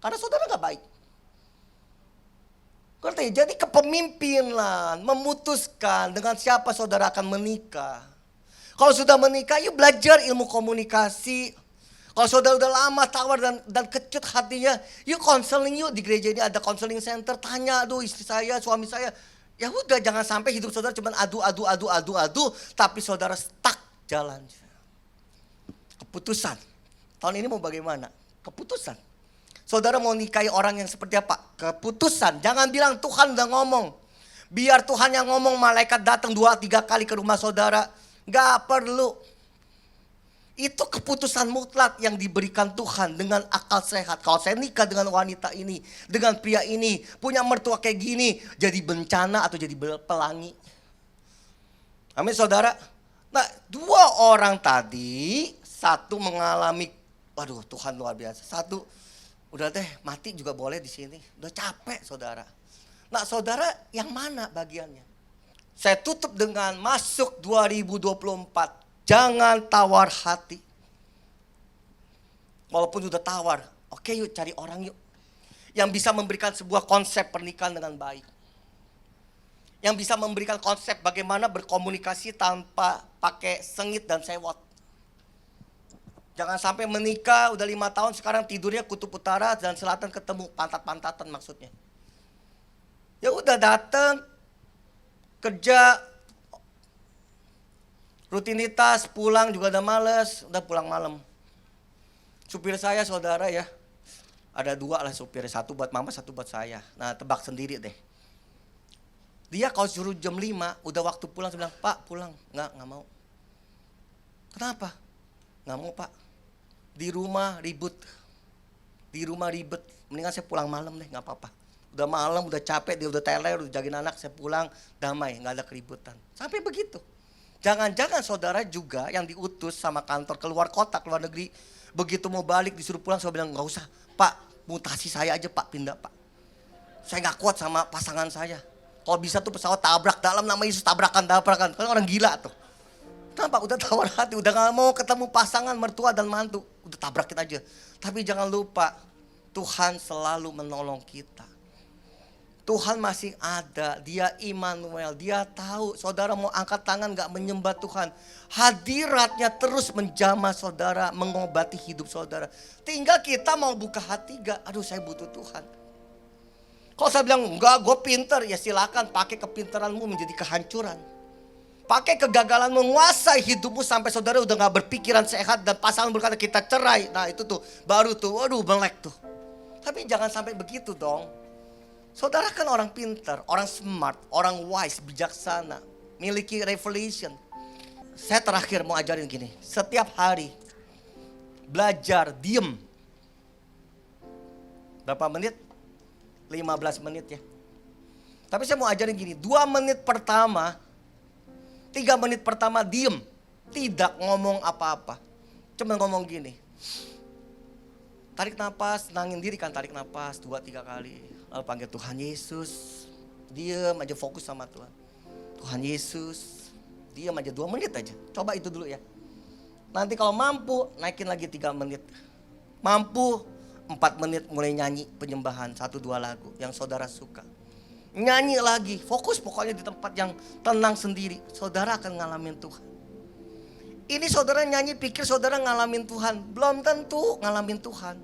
Karena saudara gak baik. Ngerti? Jadi kepemimpinan memutuskan dengan siapa saudara akan menikah. Kalau sudah menikah, yuk belajar ilmu komunikasi. Kalau saudara udah lama tawar dan kecut hatinya, yuk konseling yuk. Di gereja ini ada konseling center, tanya, aduh istri saya, suami saya. Ya udah, jangan sampai hidup saudara cuma adu, tapi saudara stuck jalan. Keputusan. Tahun ini mau bagaimana? Keputusan. Saudara mau nikahi orang yang seperti apa? Keputusan. Jangan bilang Tuhan udah ngomong. Biar Tuhan yang ngomong, malaikat datang 2-3 kali ke rumah saudara. Gak perlu. Itu keputusan mutlak yang diberikan Tuhan dengan akal sehat. Kalau saya nikah dengan wanita ini, dengan pria ini, punya mertua kayak gini, jadi bencana atau jadi pelangi. Amin saudara. Nah 2 orang tadi, satu mengalami, waduh Tuhan luar biasa. Satu, udah deh mati juga boleh di sini. Udah capek saudara. Nah saudara yang mana bagiannya? Saya tutup dengan masuk 2024. Jangan tawar hati. Walaupun sudah tawar. Oke yuk cari orang yuk. Yang bisa memberikan sebuah konsep pernikahan dengan baik. Yang bisa memberikan konsep bagaimana berkomunikasi tanpa pakai sengit dan sewot. Jangan sampai menikah udah 5 tahun sekarang tidurnya kutub utara dan selatan ketemu, pantat-pantatan maksudnya. Ya udah datang kerja rutinitas, pulang juga udah males, udah pulang malam. Supir saya saudara ya, ada 2 lah supir, 1 buat mama, 1 buat saya. Nah tebak sendiri deh. Dia kalau suruh jam 5 udah waktu pulang, saya bilang Pak pulang, nggak mau. Kenapa? Nggak mau Pak. Di rumah ribut, mendingan saya pulang malam deh, nggak apa-apa. Udah malam, udah capek, dia udah teler, udah jagain anak, saya pulang damai, nggak ada keributan. Sampai begitu. Jangan-jangan saudara juga yang diutus sama kantor keluar kota, keluar negeri, begitu mau balik disuruh pulang, saya bilang nggak usah, Pak mutasi saya aja Pak, pindah Pak. Saya nggak kuat sama pasangan saya. Kalau bisa tuh pesawat tabrak dalam nama Yesus, tabrakan, kan orang gila tuh. Kenapa? Udah tawar hati, udah gak mau ketemu pasangan mertua dan mantu. Udah tabrakin aja. Tapi jangan lupa, Tuhan selalu menolong kita. Tuhan masih ada, Dia Immanuel, Dia tahu saudara mau angkat tangan gak menyembah Tuhan. Hadiratnya terus menjamah saudara, mengobati hidup saudara. Tinggal kita mau buka hati gak, aduh saya butuh Tuhan. Kalau saya bilang enggak, gue pinter, ya silakan pakai kepintaranmu menjadi kehancuran. Pakai kegagalan menguasai hidupmu sampai saudara udah gak berpikiran sehat dan pasangan berkata kita cerai. Nah itu tuh baru tuh waduh melek tuh. Tapi jangan sampai begitu dong. Saudara kan orang pintar, orang smart, orang wise, bijaksana. Miliki revelation. Saya terakhir mau ajarin gini. Setiap hari belajar diem. Berapa menit? 15 menit ya. Tapi saya mau ajarin gini. 2 menit pertama, 3 menit pertama diem, tidak ngomong apa-apa. Cuma ngomong gini. Tarik nafas, tenangin diri kan, tarik nafas 2-3 kali. Lalu panggil Tuhan Yesus. Diem aja, fokus sama Tuhan. Tuhan Yesus. Diem aja 2 menit aja. Coba itu dulu ya. Nanti kalau mampu naikin lagi 3 menit. Mampu 4 menit mulai nyanyi penyembahan 1-2 lagu yang saudara suka. Nyanyi lagi, fokus pokoknya di tempat yang tenang sendiri. Saudara akan ngalamin Tuhan. Ini saudara nyanyi pikir saudara ngalamin Tuhan. Belum tentu ngalamin Tuhan.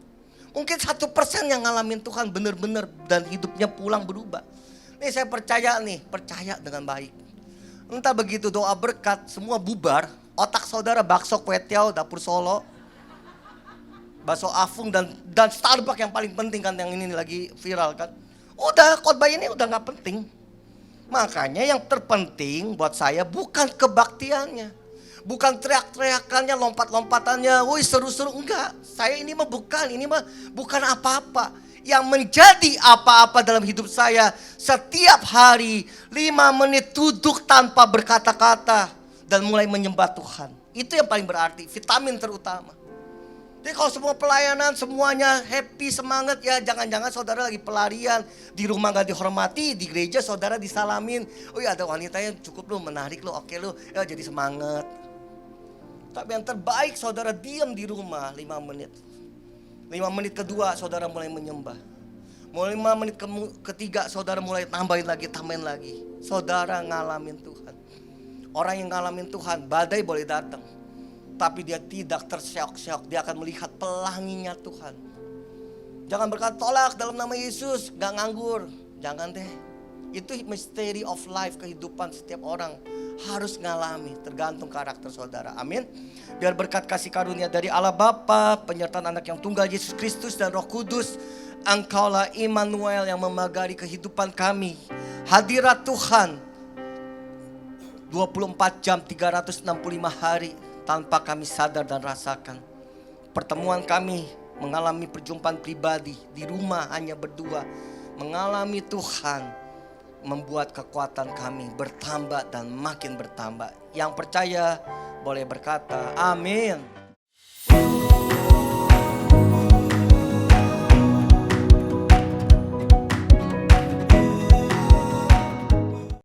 Mungkin 1% yang ngalamin Tuhan benar-benar dan hidupnya pulang berubah. Nih saya percaya dengan baik. Entah begitu doa berkat semua bubar. Otak saudara bakso kue tiaw dapur Solo. Bakso Afung dan Starbucks yang paling penting kan yang ini lagi viral kan. Udah khotbah ini udah gak penting. Makanya yang terpenting buat saya bukan kebaktiannya. Bukan teriak-teriakannya, lompat-lompatannya, woi seru-seru. Enggak, saya ini mah bukan apa-apa. Yang menjadi apa-apa dalam hidup saya, setiap hari 5 menit duduk tanpa berkata-kata dan mulai menyembah Tuhan. Itu yang paling berarti, vitamin terutama. Jadi kalau semua pelayanan semuanya happy, semangat, ya jangan-jangan saudara lagi pelarian. Di rumah gak dihormati, di gereja saudara disalamin. Oh ya ada wanita yang cukup lu, menarik lu, oke lu, ya jadi semangat. Tapi yang terbaik saudara diam di rumah 5 menit. 5 menit kedua saudara mulai menyembah. Mulai 5 menit ketiga saudara mulai tambahin lagi. Saudara ngalamin Tuhan. Orang yang ngalamin Tuhan, badai boleh datang. Tapi dia tidak terseok-seok, dia akan melihat pelanginya Tuhan. Jangan berkata tolak dalam nama Yesus, gak nganggur. Jangan deh. Itu misteri of life, kehidupan setiap orang harus ngalami, tergantung karakter saudara. Amin. Biar berkat kasih karunia dari Allah Bapa, penyertaan anak yang tunggal Yesus Kristus dan Roh Kudus, Engkaulah Immanuel yang memagari kehidupan kami. Hadirat Tuhan 24 jam 365 hari tanpa kami sadar dan rasakan. Pertemuan kami mengalami perjumpaan pribadi di rumah hanya berdua, mengalami Tuhan membuat kekuatan kami bertambah dan makin bertambah. Yang percaya boleh berkata amin.